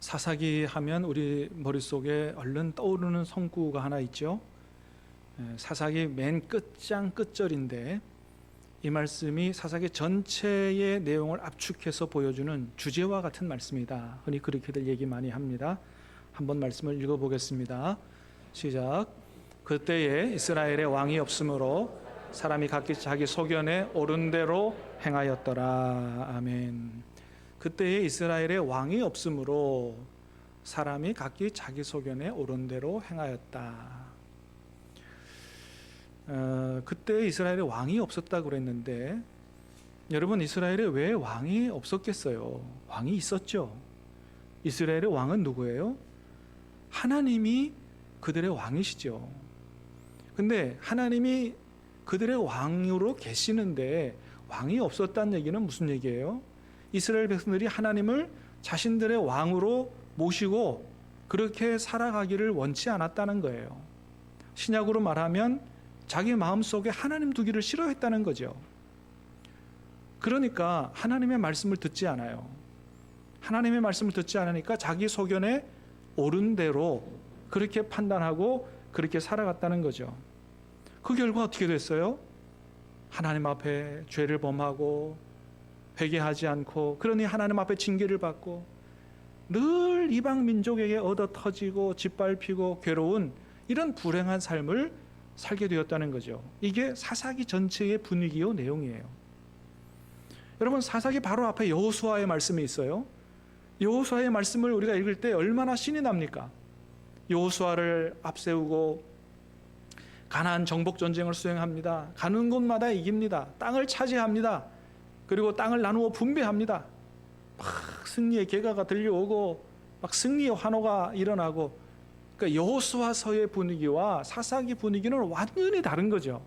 사사기 하면 우리 머릿속에 얼른 떠오르는 성구가 하나 있죠. 사사기 맨 끝장 끝절인데 이 말씀이 사사기 전체의 내용을 압축해서 보여주는 주제와 같은 말씀이다. 흔히 그렇게들 얘기 많이 합니다. 한번 말씀을 읽어보겠습니다. 시작. 그때에 이스라엘의 왕이 없으므로 사람이 각기 자기 소견에 옳은 대로 행하였더라. 아멘. 그때에 이스라엘의 왕이 없으므로 사람이 각기 자기 소견에 옳은 대로 행하였다. 그때 이스라엘에 왕이 없었다고 그랬는데 여러분, 이스라엘에 왜 왕이 없었겠어요? 왕이 있었죠. 이스라엘의 왕은 누구예요? 하나님이 그들의 왕이시죠. 근데 하나님이 그들의 왕으로 계시는데 왕이 없었다는 얘기는 무슨 얘기예요? 이스라엘 백성들이 하나님을 자신들의 왕으로 모시고 그렇게 살아가기를 원치 않았다는 거예요. 신약으로 말하면 자기 마음속에 하나님 두기를 싫어했다는 거죠. 그러니까 하나님의 말씀을 듣지 않아요. 하나님의 말씀을 듣지 않으니까 자기 소견에 옳은 대로 그렇게 판단하고 그렇게 살아갔다는 거죠. 그 결과 어떻게 됐어요? 하나님 앞에 죄를 범하고 회개하지 않고, 그러니 하나님 앞에 징계를 받고 늘 이방 민족에게 얻어 터지고 짓밟히고 괴로운 이런 불행한 삶을 살게 되었다는 거죠. 이게 사사기 전체의 분위기요 내용이에요. 여러분, 사사기 바로 앞에 여호수아의 말씀이 있어요. 여호수아의 말씀을 우리가 읽을 때 얼마나 신이 납니까? 여호수아를 앞세우고 가나안 정복 전쟁을 수행합니다. 가는 곳마다 이깁니다. 땅을 차지합니다. 그리고 땅을 나누어 분배합니다. 막 승리의 계가가 들려오고 막 승리의 환호가 일어나고, 그러니까 여호수아서의 분위기와 사사기 분위기는 완전히 다른 거죠.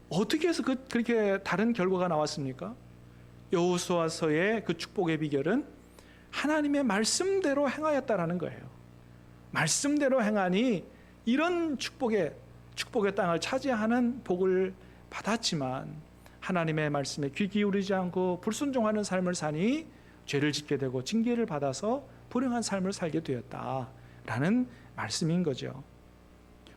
어떻게 해서 그렇게 다른 결과가 나왔습니까? 여호수아서의 그 축복의 비결은 하나님의 말씀대로 행하였다라는 거예요. 말씀대로 행하니 이런 축복의 땅을 차지하는 복을 받았지만 하나님의 말씀에 귀 기울이지 않고 불순종하는 삶을 사니 죄를 짓게 되고 징계를 받아서 불행한 삶을 살게 되었다라는 말씀인 거죠.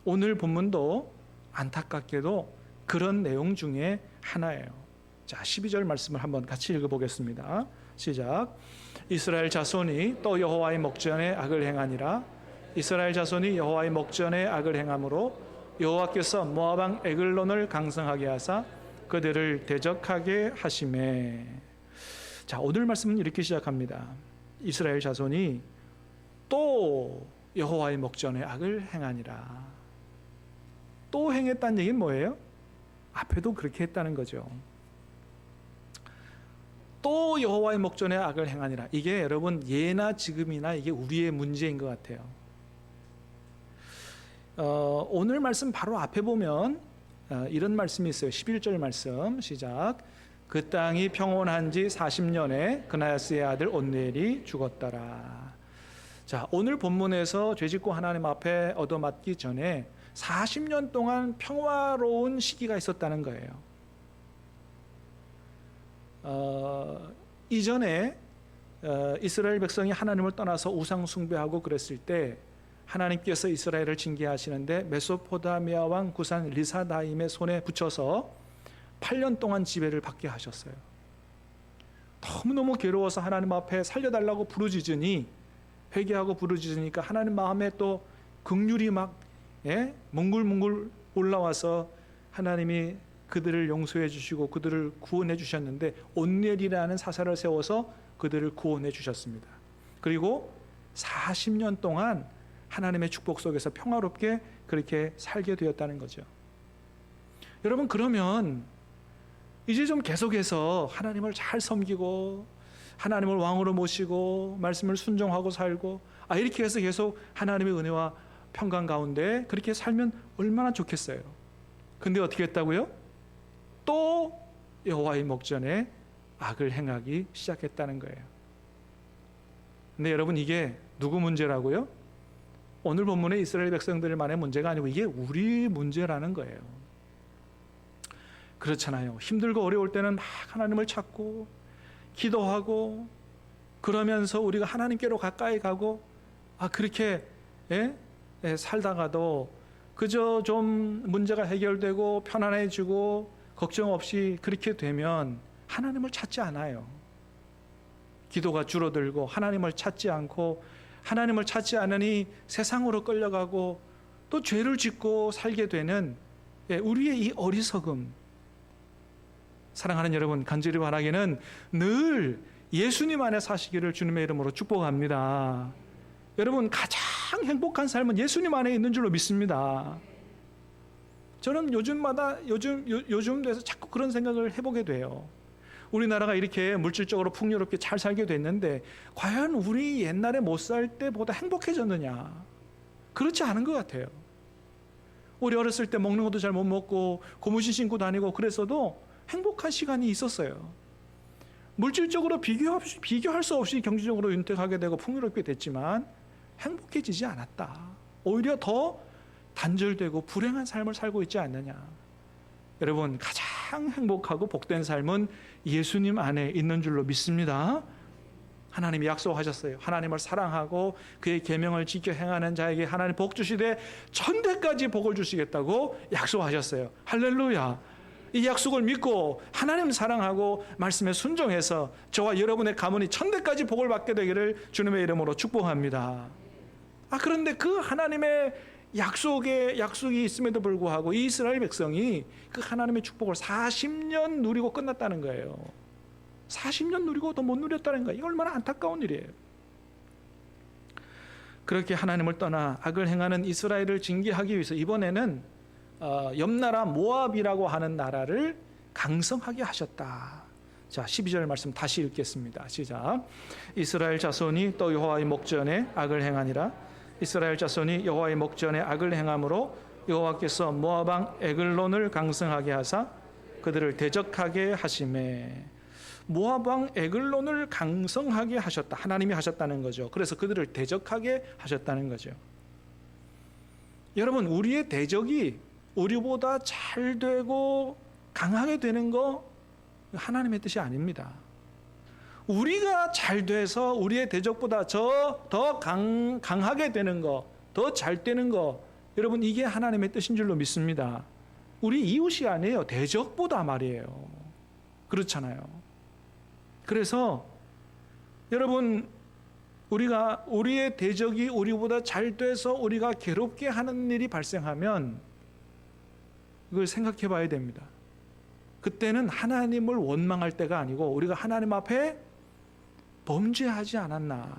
오늘 본문도 안타깝게도 그런 내용 중에 하나예요. 자, 12절 말씀을 한번 같이 읽어보겠습니다. 시작. 이스라엘 자손이 또 여호와의 목전에 악을 행하니라. 이스라엘 자손이 여호와의 목전에 악을 행함으로 여호와께서 모압 왕 에글론을 강성하게 하사 그들을 대적하게 하시매. 자, 오늘 말씀은 이렇게 시작합니다. 이스라엘 자손이 또 여호와의 목전에 악을 행하니라. 또 행했다는 얘기는 뭐예요? 앞에도 그렇게 했다는 거죠. 또 여호와의 목전에 악을 행하니라. 이게 여러분 예나 지금이나 이게 우리의 문제인 것 같아요. 오늘 말씀 바로 앞에 보면 이런 말씀이 있어요. 11절 말씀 시작. 그 땅이 평온한 지 40년에 그나야스의 아들 온니엘이 죽었더라. 자, 오늘 본문에서 죄짓고 하나님 앞에 얻어맞기 전에 40년 동안 평화로운 시기가 있었다는 거예요. 이전에 이스라엘 백성이 하나님을 떠나서 우상 숭배하고 그랬을 때 하나님께서 이스라엘을 징계하시는데 메소포타미아 왕 구산 리사다임의 손에 붙여서 8년 동안 지배를 받게 하셨어요. 너무너무 괴로워서 하나님 앞에 살려달라고 부르짖으니, 회개하고 부르짖으니까 하나님 마음에 또 긍휼이 막 뭉글뭉글 올라와서 하나님이 그들을 용서해 주시고 그들을 구원해 주셨는데 온넬이라는 사사를 세워서 그들을 구원해 주셨습니다. 그리고 40년 동안 하나님의 축복 속에서 평화롭게 그렇게 살게 되었다는 거죠. 여러분, 그러면 이제 좀 계속해서 하나님을 잘 섬기고 하나님을 왕으로 모시고 말씀을 순종하고 살고 이렇게 해서 계속 하나님의 은혜와 평강 가운데 그렇게 살면 얼마나 좋겠어요. 근데 어떻게 했다고요? 또 여호와의 목전에 악을 행하기 시작했다는 거예요. 근데 여러분, 이게 누구 문제라고요? 오늘 본문의 이스라엘 백성들만의 문제가 아니고 이게 우리 문제라는 거예요. 그렇잖아요. 힘들고 어려울 때는 막 하나님을 찾고 기도하고 그러면서 우리가 하나님께로 가까이 가고 그렇게 살다가도 그저 좀 문제가 해결되고 편안해지고 걱정 없이 그렇게 되면 하나님을 찾지 않아요. 기도가 줄어들고 하나님을 찾지 않고, 하나님을 찾지 않으니 세상으로 끌려가고 또 죄를 짓고 살게 되는 우리의 이 어리석음. 사랑하는 여러분, 간절히 바라기는 늘 예수님 안에 사시기를 주님의 이름으로 축복합니다. 여러분, 가장 행복한 삶은 예수님 안에 있는 줄로 믿습니다. 저는 요즘 돼서 자꾸 그런 생각을 해보게 돼요. 우리나라가 이렇게 물질적으로 풍요롭게 잘 살게 됐는데 과연 우리 옛날에 못 살 때보다 행복해졌느냐? 그렇지 않은 것 같아요. 우리 어렸을 때 먹는 것도 잘 못 먹고 고무신 신고 다니고 그랬어도 행복한 시간이 있었어요. 물질적으로 비교할 수 없이 경제적으로 윤택하게 되고 풍요롭게 됐지만 행복해지지 않았다. 오히려 더 단절되고 불행한 삶을 살고 있지 않느냐. 여러분, 가장 행복하고 복된 삶은 예수님 안에 있는 줄로 믿습니다. 하나님이 약속하셨어요. 하나님을 사랑하고 그의 계명을 지켜 행하는 자에게 하나님 복 주시되 천대까지 복을 주시겠다고 약속하셨어요. 할렐루야. 이 약속을 믿고 하나님 사랑하고 말씀에 순종해서 저와 여러분의 가문이 천대까지 복을 받게 되기를 주님의 이름으로 축복합니다. 그런데 그 하나님의 약속이 있음에도 불구하고 이 이스라엘 백성이 그 하나님의 축복을 40년 누리고 끝났다는 거예요. 40년 누리고 더 못 누렸다는 거예요. 이거 얼마나 안타까운 일이에요. 그렇게 하나님을 떠나 악을 행하는 이스라엘을 징계하기 위해서 이번에는 옆나라 모압이라고 하는 나라를 강성하게 하셨다. 자, 12절 말씀 다시 읽겠습니다. 시작. 이스라엘 자손이 또 여호와의 목전에 악을 행하니라. 이스라엘 자손이 여호와의 목전에 악을 행함으로 여호와께서 모압 왕 에글론을 강성하게 하사 그들을 대적하게 하시매. 모압 왕 에글론을 강성하게 하셨다. 하나님이 하셨다는 거죠. 그래서 그들을 대적하게 하셨다는 거죠. 여러분, 우리의 대적이 우리보다 잘 되고 강하게 되는 거 하나님의 뜻이 아닙니다. 우리가 잘 돼서 우리의 대적보다 더 강하게 되는 거, 더 잘 되는 거, 여러분, 이게 하나님의 뜻인 줄로 믿습니다. 우리 이웃이 아니에요. 대적보다 말이에요. 그렇잖아요. 그래서 여러분, 우리의 대적이 우리보다 잘 돼서 우리가 괴롭게 하는 일이 발생하면 이걸 생각해 봐야 됩니다. 그때는 하나님을 원망할 때가 아니고 우리가 하나님 앞에 범죄하지 않았나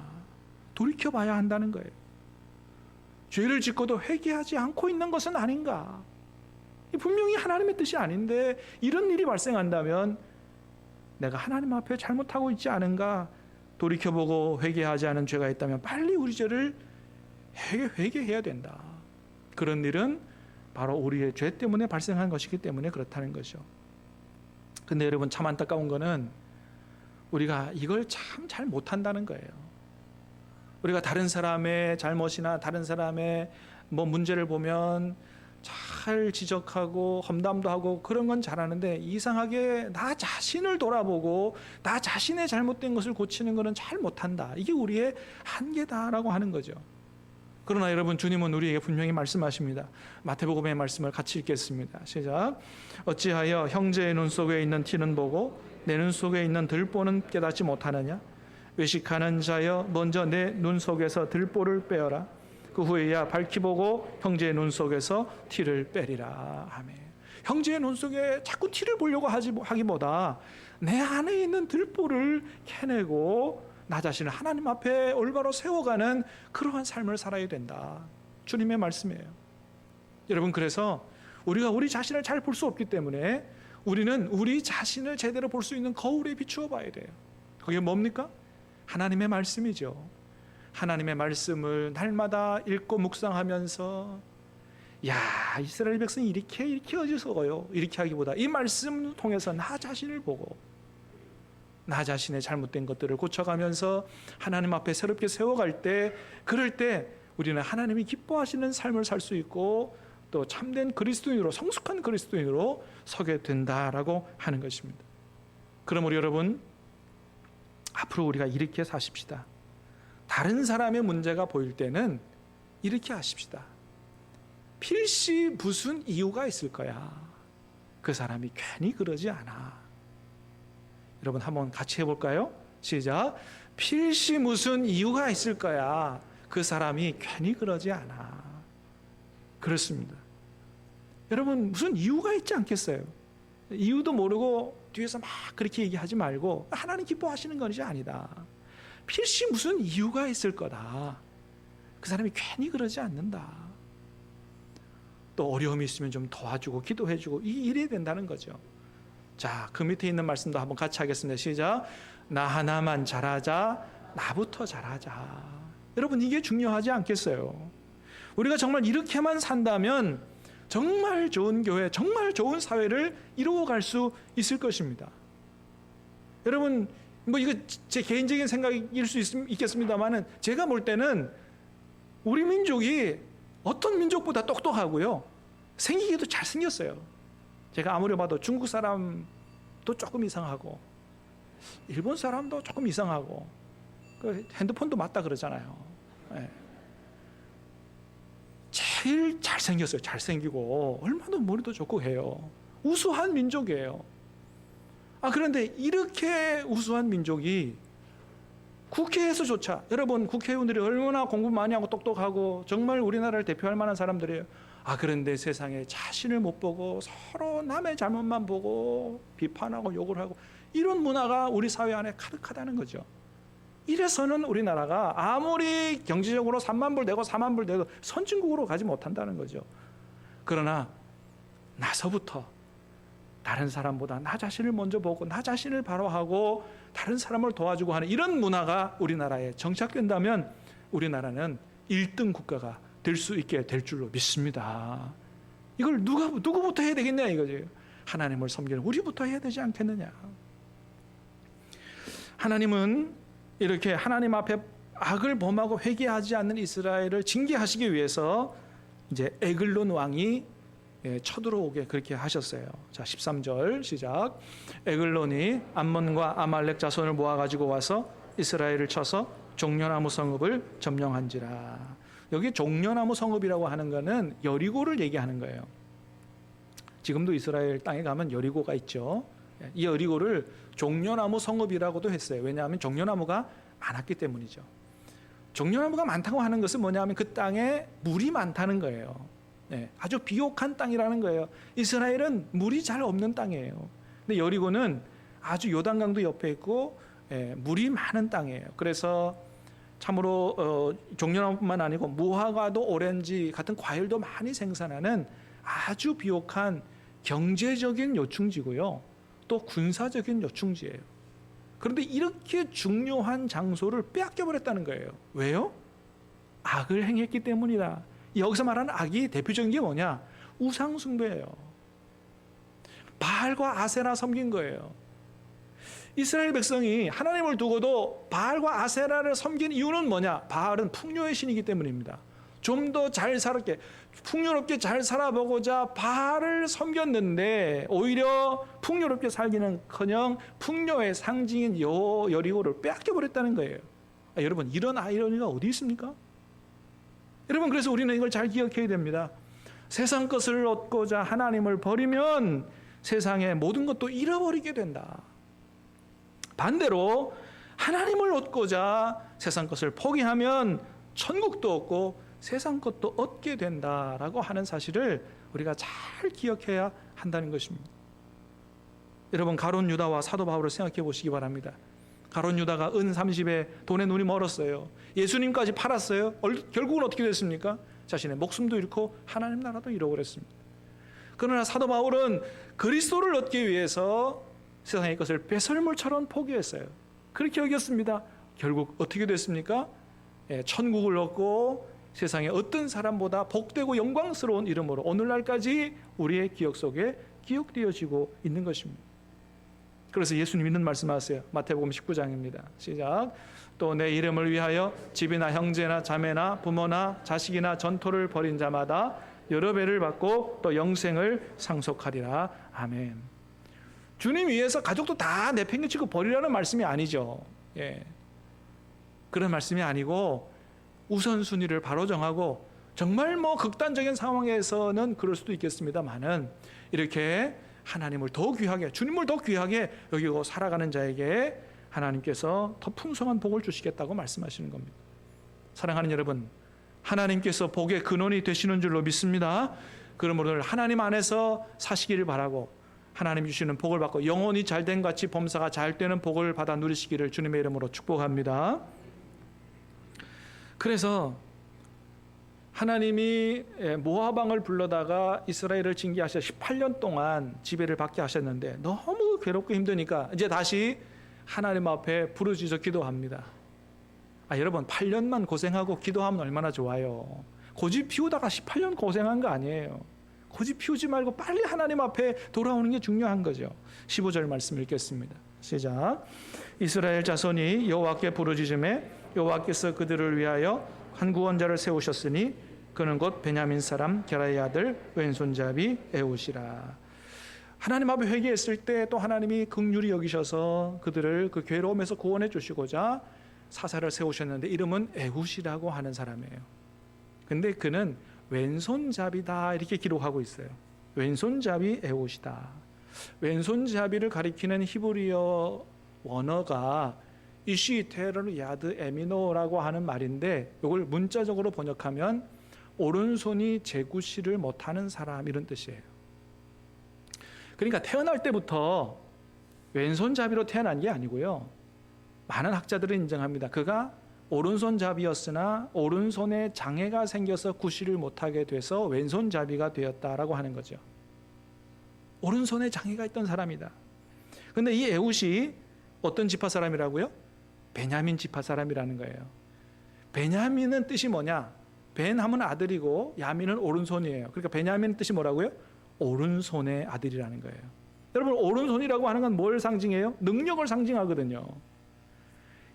돌이켜 봐야 한다는 거예요. 죄를 짓고도 회개하지 않고 있는 것은 아닌가. 분명히 하나님의 뜻이 아닌데 이런 일이 발생한다면 내가 하나님 앞에 잘못하고 있지 않은가 돌이켜보고 회개하지 않은 죄가 있다면 빨리 우리 죄를 회개해야 된다. 그런 일은 바로 우리의 죄 때문에 발생한 것이기 때문에 그렇다는 거죠. 근데 여러분, 참 안타까운 거는 우리가 이걸 참 잘 못한다는 거예요. 우리가 다른 사람의 잘못이나 다른 사람의 문제를 보면 잘 지적하고 험담도 하고 그런 건 잘하는데 이상하게 나 자신을 돌아보고 나 자신의 잘못된 것을 고치는 것은 잘 못한다. 이게 우리의 한계다라고 하는 거죠. 그러나 여러분, 주님은 우리에게 분명히 말씀하십니다. 마태복음의 말씀을 같이 읽겠습니다. 시작. 어찌하여 형제의 눈 속에 있는 티는 보고 내 눈 속에 있는 들보는 깨닫지 못하느냐? 외식하는 자여, 먼저 내 눈 속에서 들보를 빼어라. 그 후에야 밝히 보고 형제의 눈 속에서 티를 빼리라. 아멘. 형제의 눈 속에 자꾸 티를 보려고 하기보다 내 안에 있는 들보를 캐내고 나 자신을 하나님 앞에 올바로 세워가는 그러한 삶을 살아야 된다. 주님의 말씀이에요. 여러분, 그래서 우리가 우리 자신을 잘 볼 수 없기 때문에 우리는 우리 자신을 제대로 볼 수 있는 거울에 비추어 봐야 돼요. 그게 뭡니까? 하나님의 말씀이죠. 하나님의 말씀을 날마다 읽고 묵상하면서 이스라엘 백성이 이렇게 어리석어요. 이렇게 하기보다 이 말씀을 통해서 나 자신을 보고 나 자신의 잘못된 것들을 고쳐가면서 하나님 앞에 새롭게 세워갈 때, 그럴 때 우리는 하나님이 기뻐하시는 삶을 살 수 있고 또 참된 그리스도인으로, 성숙한 그리스도인으로 서게 된다라고 하는 것입니다. 그럼 우리 여러분, 앞으로 우리가 이렇게 사십시다. 다른 사람의 문제가 보일 때는 이렇게 하십시다. 필시 무슨 이유가 있을 거야. 그 사람이 괜히 그러지 않아. 여러분 한번 같이 해볼까요? 시작. 필시 무슨 이유가 있을 거야. 그 사람이 괜히 그러지 않아. 그렇습니다. 여러분 무슨 이유가 있지 않겠어요? 이유도 모르고 뒤에서 막 그렇게 얘기하지 말고 하나님 기뻐하시는 것이 아니다. 필시 무슨 이유가 있을 거다. 그 사람이 괜히 그러지 않는다. 또 어려움이 있으면 좀 도와주고 기도해주고 이래야 된다는 거죠. 자, 그 밑에 있는 말씀도 한번 같이 하겠습니다. 시작. 나 하나만 잘하자. 나부터 잘하자. 여러분 이게 중요하지 않겠어요? 우리가 정말 이렇게만 산다면 정말 좋은 교회, 정말 좋은 사회를 이루어갈 수 있을 것입니다. 여러분 뭐 이거 제 개인적인 생각일 수 있겠습니다만은 제가 볼 때는 우리 민족이 어떤 민족보다 똑똑하고요, 생기기도 잘생겼어요. 제가 아무리 봐도 중국 사람도 조금 이상하고 일본 사람도 조금 이상하고 그 핸드폰도 맞다 그러잖아요. 네. 제일 잘생겼어요. 잘생기고 얼마나 머리도 좋고 해요. 우수한 민족이에요. 그런데 이렇게 우수한 민족이 국회에서조차, 여러분 국회의원들이 얼마나 공부 많이 하고 똑똑하고 정말 우리나라를 대표할 만한 사람들이에요. 그런데 세상에 자신을 못 보고 서로 남의 잘못만 보고 비판하고 욕을 하고 이런 문화가 우리 사회 안에 가득하다는 거죠. 이래서는 우리나라가 아무리 경제적으로 3만 불 내고 4만 불 내도 선진국으로 가지 못한다는 거죠. 그러나 나서부터 다른 사람보다 나 자신을 먼저 보고 나 자신을 바로하고 다른 사람을 도와주고 하는 이런 문화가 우리나라에 정착된다면 우리나라는 1등 국가가 될 수 있게 될 줄로 믿습니다. 이걸 누구부터 해야 되겠냐 이거죠. 하나님을 섬기는 우리부터 해야 되지 않겠느냐. 하나님은 이렇게 하나님 앞에 악을 범하고 회개하지 않는 이스라엘을 징계하시기 위해서 이제 에글론 왕이 쳐들어오게 그렇게 하셨어요. 자, 13절 시작. 에글론이 암몬과 아말렉 자손을 모아가지고 와서 이스라엘을 쳐서 종려나무 성읍을 점령한지라. 여기 종려나무 성읍이라고 하는 것은 여리고를 얘기하는 거예요. 지금도 이스라엘 땅에 가면 여리고가 있죠. 이 여리고를 종려나무 성읍이라고도 했어요. 왜냐하면 종려나무가 많았기 때문이죠. 종려나무가 많다고 하는 것은 뭐냐면 그 땅에 물이 많다는 거예요. 아주 비옥한 땅이라는 거예요. 이스라엘은 물이 잘 없는 땅이에요. 근데 여리고는 아주 요단강도 옆에 있고 물이 많은 땅이에요. 그래서 참으로 종려나무뿐만 아니고 무화과도 오렌지 같은 과일도 많이 생산하는 아주 비옥한 경제적인 요충지고요, 또 군사적인 요충지예요. 그런데 이렇게 중요한 장소를 빼앗겨 버렸다는 거예요. 왜요? 악을 행했기 때문이다. 여기서 말하는 악이 대표적인 게 뭐냐? 우상 숭배예요. 바알과 아세라 섬긴 거예요. 이스라엘 백성이 하나님을 두고도 바알과 아세라를 섬긴 이유는 뭐냐? 바알은 풍요의 신이기 때문입니다. 좀 더 잘 살게, 풍요롭게 잘 살아보고자 바알을 섬겼는데 오히려 풍요롭게 살기는커녕 풍요의 상징인 여리고를 빼앗겨 버렸다는 거예요. 여러분 이런 아이러니가 어디 있습니까? 여러분 그래서 우리는 이걸 잘 기억해야 됩니다. 세상 것을 얻고자 하나님을 버리면 세상의 모든 것도 잃어버리게 된다. 반대로 하나님을 얻고자 세상 것을 포기하면 천국도 얻고 세상 것도 얻게 된다라고 하는 사실을 우리가 잘 기억해야 한다는 것입니다. 여러분 가룟 유다와 사도 바울을 생각해 보시기 바랍니다. 가룟 유다가 은 30에 돈에 눈이 멀었어요. 예수님까지 팔았어요. 결국은 어떻게 됐습니까? 자신의 목숨도 잃고 하나님 나라도 잃어버렸습니다. 그러나 사도 바울은 그리스도를 얻기 위해서 세상의 것을 배설물처럼 포기했어요. 그렇게 여겼습니다. 결국 어떻게 됐습니까? 천국을 얻고 세상의 어떤 사람보다 복되고 영광스러운 이름으로 오늘날까지 우리의 기억 속에 기억되어지고 있는 것입니다. 그래서 예수님 있는 말씀하세요. 마태복음 19장입니다. 시작. 또 내 이름을 위하여 집이나 형제나 자매나 부모나 자식이나 전토를 벌인 자마다 여러 배를 받고 또 영생을 상속하리라. 아멘. 주님 위해서 가족도 다 내팽개치고 버리라는 말씀이 아니죠. 예. 그런 말씀이 아니고 우선순위를 바로 정하고 정말 뭐 극단적인 상황에서는 그럴 수도 있겠습니다만은 이렇게 하나님을 더 귀하게, 주님을 더 귀하게 여기고 살아가는 자에게 하나님께서 더 풍성한 복을 주시겠다고 말씀하시는 겁니다. 사랑하는 여러분, 하나님께서 복의 근원이 되시는 줄로 믿습니다. 그러므로 하나님 안에서 사시기를 바라고 하나님 주시는 복을 받고 영혼이 잘된 같이 범사가 잘 되는 복을 받아 누리시기를 주님의 이름으로 축복합니다. 그래서 하나님이 모압 왕을 불러다가 이스라엘을 징계하셔 18년 동안 지배를 받게 하셨는데 너무 괴롭고 힘드니까 이제 다시 하나님 앞에 부르짖어 기도합니다. 여러분 8년만 고생하고 기도하면 얼마나 좋아요. 고집 피우다가 18년 고생한 거 아니에요. 고집 피우지 말고 빨리 하나님 앞에 돌아오는 게 중요한 거죠. 15절 말씀 읽겠습니다. 시작. 이스라엘 자손이 여호와께 부르짖음에 여호와께서 그들을 위하여 한 구원자를 세우셨으니 그는 곧 베냐민 사람 게라의 아들 왼손잡이 에훗이라. 하나님 앞에 회개했을 때 또 하나님이 긍휼히 여기셔서 그들을 그 괴로움에서 구원해 주시고자 사사를 세우셨는데 이름은 에훗이라고 하는 사람이에요. 근데 그는 왼손잡이다 이렇게 기록하고 있어요. 왼손잡이 에훗이다. 왼손잡이를 가리키는 히브리어 원어가 이시 테르 야드 에미노라고 하는 말인데 이걸 문자적으로 번역하면 오른손이 제구시를 못하는 사람 이런 뜻이에요. 그러니까 태어날 때부터 왼손잡이로 태어난 게 아니고요. 많은 학자들은 인정합니다. 그가 오른손잡이였으나 오른손에 장애가 생겨서 구시를 못하게 돼서 왼손잡이가 되었다라고 하는 거죠. 오른손에 장애가 있던 사람이다. 그런데 이 에훗이 어떤 지파 사람이라고요? 베냐민 지파 사람이라는 거예요. 베냐민은 뜻이 뭐냐? 벤 하면 아들이고 야민은 오른손이에요. 그러니까 베냐민 뜻이 뭐라고요? 오른손의 아들이라는 거예요. 여러분 오른손이라고 하는 건 뭘 상징해요? 능력을 상징하거든요.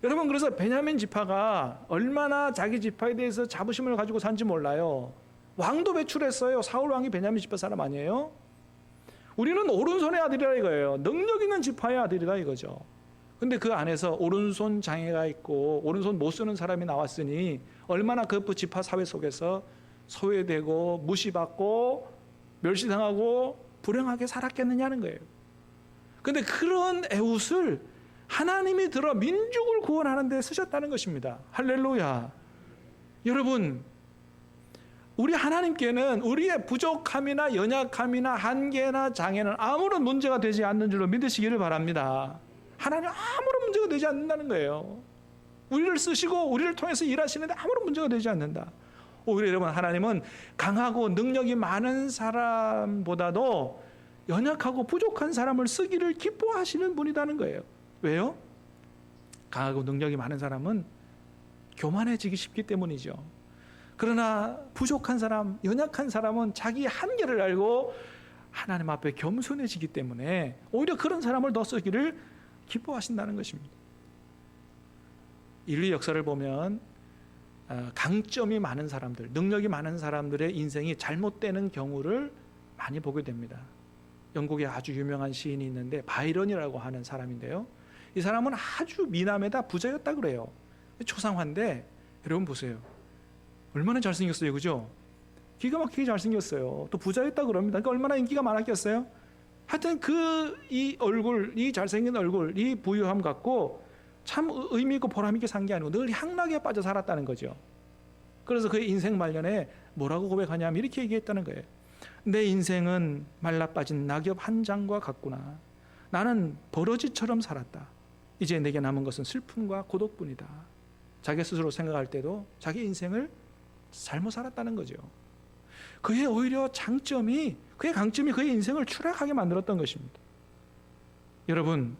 여러분 그래서 베냐민 지파가 얼마나 자기 지파에 대해서 자부심을 가지고 산지 몰라요. 왕도 배출했어요. 사울 왕이 베냐민 지파 사람 아니에요? 우리는 오른손의 아들이라 이거예요. 능력 있는 지파의 아들이다 이거죠. 근데 그 안에서 오른손 장애가 있고 오른손 못 쓰는 사람이 나왔으니 얼마나 그 지파 사회 속에서 소외되고 무시받고 멸시당하고 불행하게 살았겠느냐는 거예요. 근데 그런 에훗을 하나님이 들어 민족을 구원하는 데 쓰셨다는 것입니다. 할렐루야. 여러분 우리 하나님께는 우리의 부족함이나 연약함이나 한계나 장애는 아무런 문제가 되지 않는 줄로 믿으시기를 바랍니다. 하나님 아무런 문제가 되지 않는다는 거예요. 우리를 쓰시고 우리를 통해서 일하시는데 아무런 문제가 되지 않는다. 오히려 여러분 하나님은 강하고 능력이 많은 사람보다도 연약하고 부족한 사람을 쓰기를 기뻐하시는 분이라는 거예요. 왜요? 강하고 능력이 많은 사람은 교만해지기 쉽기 때문이죠. 그러나 부족한 사람, 연약한 사람은 자기 한계를 알고 하나님 앞에 겸손해지기 때문에 오히려 그런 사람을 더 쓰기를 기뻐하신다는 것입니다. 인류 역사를 보면 강점이 많은 사람들, 능력이 많은 사람들의 인생이 잘못되는 경우를 많이 보게 됩니다. 영국에 아주 유명한 시인이 있는데 바이런이라고 하는 사람인데요. 이 사람은 아주 미남에다 부자였다 그래요. 초상화인데 여러분 보세요. 얼마나 잘생겼어요, 그죠? 기가 막히게 잘생겼어요. 또 부자였다 그럽니다. 그러니까 얼마나 인기가 많았겠어요? 하여튼 이 얼굴, 이 잘생긴 얼굴, 이 부유함 갖고 참 의미 있고 보람 있게 산 게 아니고 늘 향락에 빠져 살았다는 거죠. 그래서 그의 인생 말년에 뭐라고 고백하냐면 이렇게 얘기했다는 거예요. 내 인생은 말라빠진 낙엽 한 장과 같구나. 나는 버러지처럼 살았다. 이제 내게 남은 것은 슬픔과 고독뿐이다. 자기 스스로 생각할 때도 자기 인생을 잘못 살았다는 거죠. 그의 오히려 장점이, 그의 강점이 그의 인생을 추락하게 만들었던 것입니다. 여러분,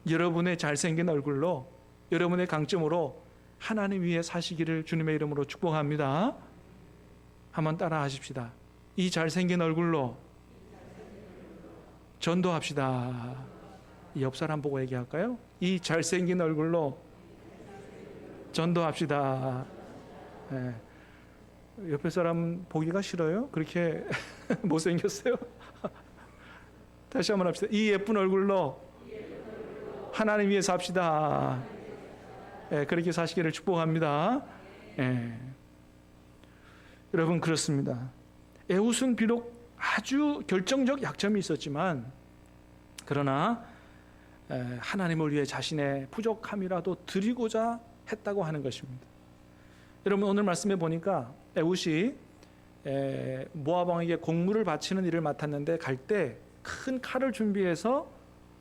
여러분의 잘생긴 얼굴로, 여러분의 강점으로 하나님 위에 사시기를 주님의 이름으로 축복합니다. 한번 따라 하십시다. 이 잘생긴 얼굴로 전도합시다. 옆 사람 보고 얘기할까요? 이 잘생긴 얼굴로 전도합시다. 네. 옆에 사람 보기가 싫어요? 그렇게 못생겼어요? 다시 한번 합시다. 이 예쁜 얼굴로 하나님 위해 삽시다. 그렇게 사시기를 축복합니다. 여러분, 그렇습니다. 에훗은 비록 아주 결정적 약점이 있었지만, 그러나 하나님을 위해 자신의 부족함이라도 드리고자 했다고 하는 것입니다. 여러분, 오늘 말씀해 보니까 에훗이 모압 왕에게 곡물을 바치는 일을 맡았는데, 갈 때 큰 칼을 준비해서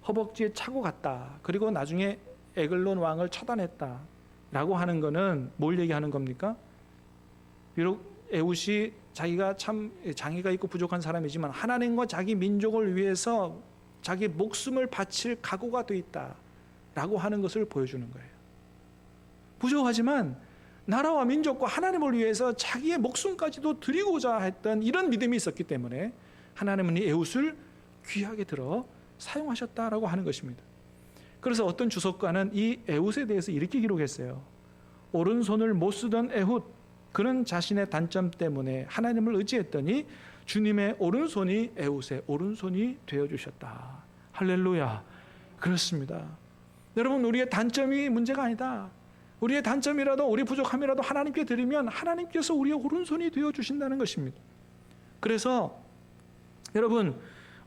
허벅지에 차고 갔다. 그리고 나중에 에글론 왕을 처단했다 라고 하는 것은 뭘 얘기하는 겁니까? 비록 에훗이 자기가 참 장애가 있고 부족한 사람이지만 하나님과 자기 민족을 위해서 자기 목숨을 바칠 각오가 돼 있다 라고 하는 것을 보여주는 거예요. 부족하지만 나라와 민족과 하나님을 위해서 자기의 목숨까지도 드리고자 했던 이런 믿음이 있었기 때문에 하나님은 이 에훗을 귀하게 들어 사용하셨다라고 하는 것입니다. 그래서 어떤 주석가는 이 에훗에 대해서 이렇게 기록했어요. 오른손을 못 쓰던 에훗, 그는 자신의 단점 때문에 하나님을 의지했더니 주님의 오른손이 에훗의 오른손이 되어주셨다. 할렐루야. 그렇습니다. 여러분, 우리의 단점이 문제가 아니다. 우리의 단점이라도 우리 부족함이라도 하나님께 드리면 하나님께서 우리의 오른손이 되어주신다는 것입니다. 그래서 여러분,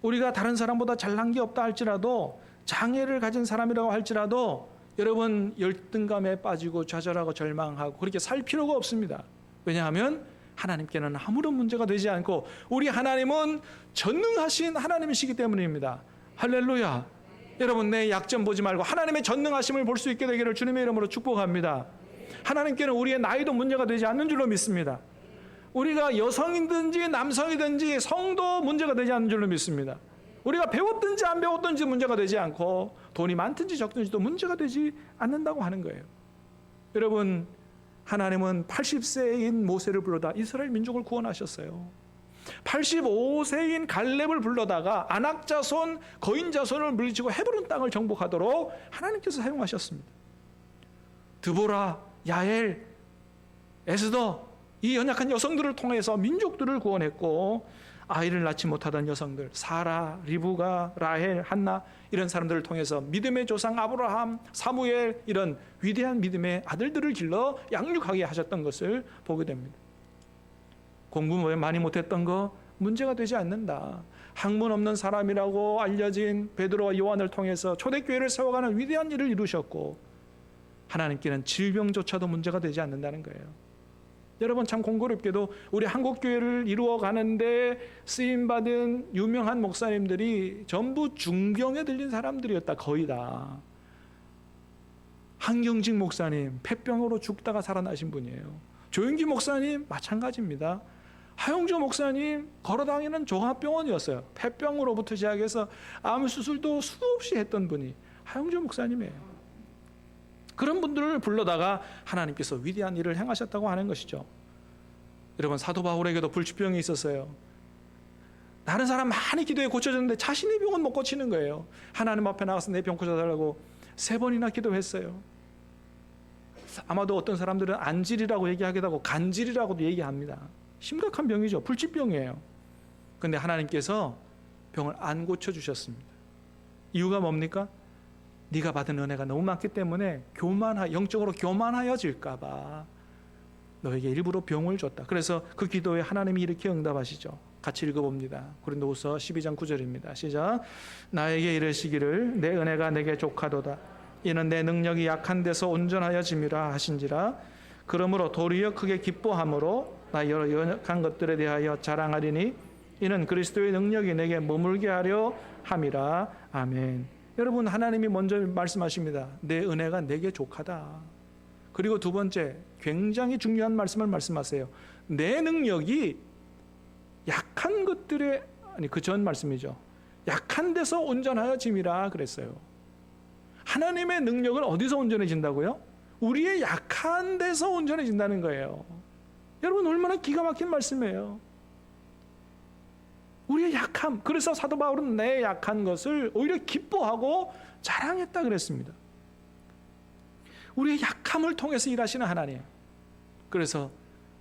우리가 다른 사람보다 잘난 게 없다 할지라도, 장애를 가진 사람이라고 할지라도 여러분, 열등감에 빠지고 좌절하고 절망하고 그렇게 살 필요가 없습니다. 왜냐하면 하나님께는 아무런 문제가 되지 않고 우리 하나님은 전능하신 하나님이시기 때문입니다. 할렐루야. 여러분, 내 약점 보지 말고 하나님의 전능하심을 볼 수 있게 되기를 주님의 이름으로 축복합니다. 하나님께는 우리의 나이도 문제가 되지 않는 줄로 믿습니다. 우리가 여성이든지 남성이든지 성도 문제가 되지 않는 줄로 믿습니다. 우리가 배웠든지 안 배웠든지 문제가 되지 않고 돈이 많든지 적든지도 문제가 되지 않는다고 하는 거예요. 여러분, 하나님은 80세인 모세를 불러다 이스라엘 민족을 구원하셨어요. 85세인 갈렙을 불러다가 아낙 자손, 거인 자손을 물리치고 헤브론 땅을 정복하도록 하나님께서 사용하셨습니다. 드보라, 야엘, 에스더, 이 연약한 여성들을 통해서 민족들을 구원했고, 아이를 낳지 못하던 여성들, 사라, 리브가, 라헬, 한나, 이런 사람들을 통해서 믿음의 조상 아브라함, 사무엘, 이런 위대한 믿음의 아들들을 길러 양육하게 하셨던 것을 보게 됩니다. 공부 많이 못했던 거 문제가 되지 않는다. 학문 없는 사람이라고 알려진 베드로와 요한을 통해서 초대교회를 세워가는 위대한 일을 이루셨고, 하나님께는 질병조차도 문제가 되지 않는다는 거예요. 여러분, 참 공교롭게도 우리 한국교회를 이루어가는데 쓰임받은 유명한 목사님들이 전부 중병에 들린 사람들이었다. 거의 다. 한경직 목사님 폐병으로 죽다가 살아나신 분이에요. 조영기 목사님 마찬가지입니다. 하용조 목사님 걸어다니는 종합병원이었어요. 폐병으로부터 시작해서 암 수술도 수없이 했던 분이 하용조 목사님이에요. 그런 분들을 불러다가 하나님께서 위대한 일을 행하셨다고 하는 것이죠. 여러분, 사도 바울에게도 불치병이 있었어요. 다른 사람 많이 기도해 고쳐졌는데 자신의 병은 못 고치는 거예요. 하나님 앞에 나가서 내 병 고쳐달라고 3번이나 기도했어요. 아마도 어떤 사람들은 안질이라고 얘기하기도 하고 간질이라고도 얘기합니다. 심각한 병이죠. 불치병이에요. 그런데 하나님께서 병을 안 고쳐주셨습니다. 이유가 뭡니까? 네가 받은 은혜가 너무 많기 때문에 영적으로 교만하여질까 봐 너에게 일부러 병을 줬다. 그래서 그 기도에 하나님이 이렇게 응답하시죠. 같이 읽어봅니다. 고린도후서 12장 9절입니다. 시작. 나에게 이르시기를 내 은혜가 내게 족하도다. 이는 내 능력이 약한 데서 온전하여짐이라 하신지라. 그러므로 도리어 크게 기뻐함으로 나 여러 연약한 것들에 대하여 자랑하리니 이는 그리스도의 능력이 내게 머물게 하려 함이라. 아멘. 여러분, 하나님이 먼저 말씀하십니다. 내 은혜가 내게 족하다. 그리고 두 번째, 굉장히 중요한 말씀을 말씀하세요. 내 능력이 약한 것들에, 그 전 말씀이죠. 약한 데서 온전하여짐이라 그랬어요. 하나님의 능력은 어디서 온전해진다고요? 우리의 약한 데서 온전해진다는 거예요. 여러분, 얼마나 기가 막힌 말씀이에요. 우리의 약함. 그래서 사도 바울은 내 약한 것을 오히려 기뻐하고 자랑했다 그랬습니다. 우리의 약함을 통해서 일하시는 하나님. 그래서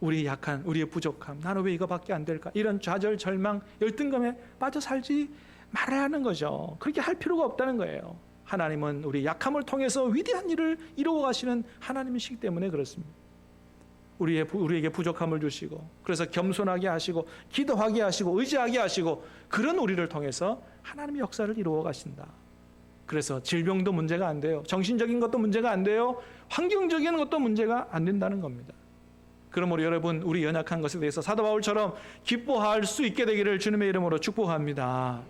우리의 약한, 우리의 부족함, 나는 왜 이거밖에 안 될까? 이런 좌절, 절망, 열등감에 빠져 살지 말아야 하는 거죠. 그렇게 할 필요가 없다는 거예요. 하나님은 우리 약함을 통해서 위대한 일을 이루어 가시는 하나님이시기 때문에 그렇습니다. 우리에게 부족함을 주시고, 그래서 겸손하게 하시고, 기도하게 하시고, 의지하게 하시고, 그런 우리를 통해서 하나님의 역사를 이루어 가신다. 그래서 질병도 문제가 안 돼요. 정신적인 것도 문제가 안 돼요. 환경적인 것도 문제가 안 된다는 겁니다. 그러므로 여러분, 우리 연약한 것에 대해서 사도 바울처럼 기뻐할 수 있게 되기를 주님의 이름으로 축복합니다.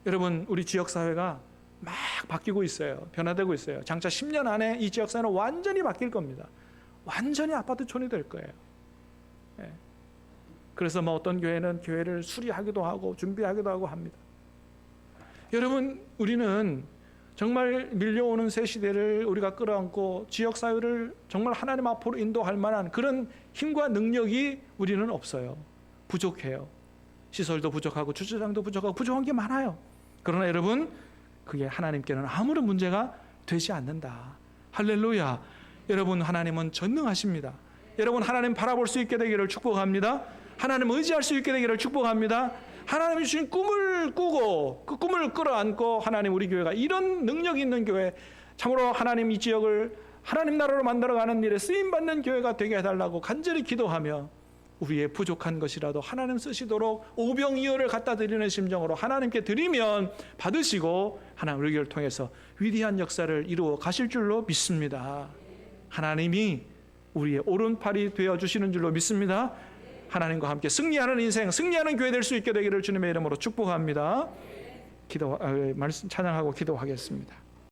여러분, 우리 지역사회가 막 바뀌고 있어요. 변화되고 있어요. 장차 10년 안에 이 지역사회는 완전히 바뀔 겁니다. 완전히 아파트촌이 될 거예요. 그래서 어떤 교회는 교회를 수리하기도 하고 준비하기도 하고 합니다. 여러분, 우리는 정말 밀려오는 새 시대를 우리가 끌어안고 지역사회를 정말 하나님 앞으로 인도할 만한 그런 힘과 능력이 우리는 없어요. 부족해요. 시설도 부족하고 주차장도 부족하고 부족한 게 많아요. 그러나 여러분, 그게 하나님께는 아무런 문제가 되지 않는다. 할렐루야. 여러분, 하나님은 전능하십니다. 여러분, 하나님 바라볼 수 있게 되기를 축복합니다. 하나님 의지할 수 있게 되기를 축복합니다. 하나님이 주신 꿈을 꾸고 그 꿈을 끌어안고 하나님 우리 교회가 이런 능력 있는 교회, 참으로 하나님 이 지역을 하나님 나라로 만들어가는 일에 쓰임받는 교회가 되게 해달라고 간절히 기도하며 우리의 부족한 것이라도 하나님 쓰시도록 오병이어를 갖다 드리는 심정으로 하나님께 드리면 받으시고 하나님 우리 교회를 통해서 위대한 역사를 이루어 가실 줄로 믿습니다. 하나님이 우리의 오른팔이 되어주시는 줄로 믿습니다. 하나님과 함께 승리하는 인생, 승리하는 교회 될 수 있게 되기를 주님의 이름으로 축복합니다. 말씀 찬양하고 기도하겠습니다.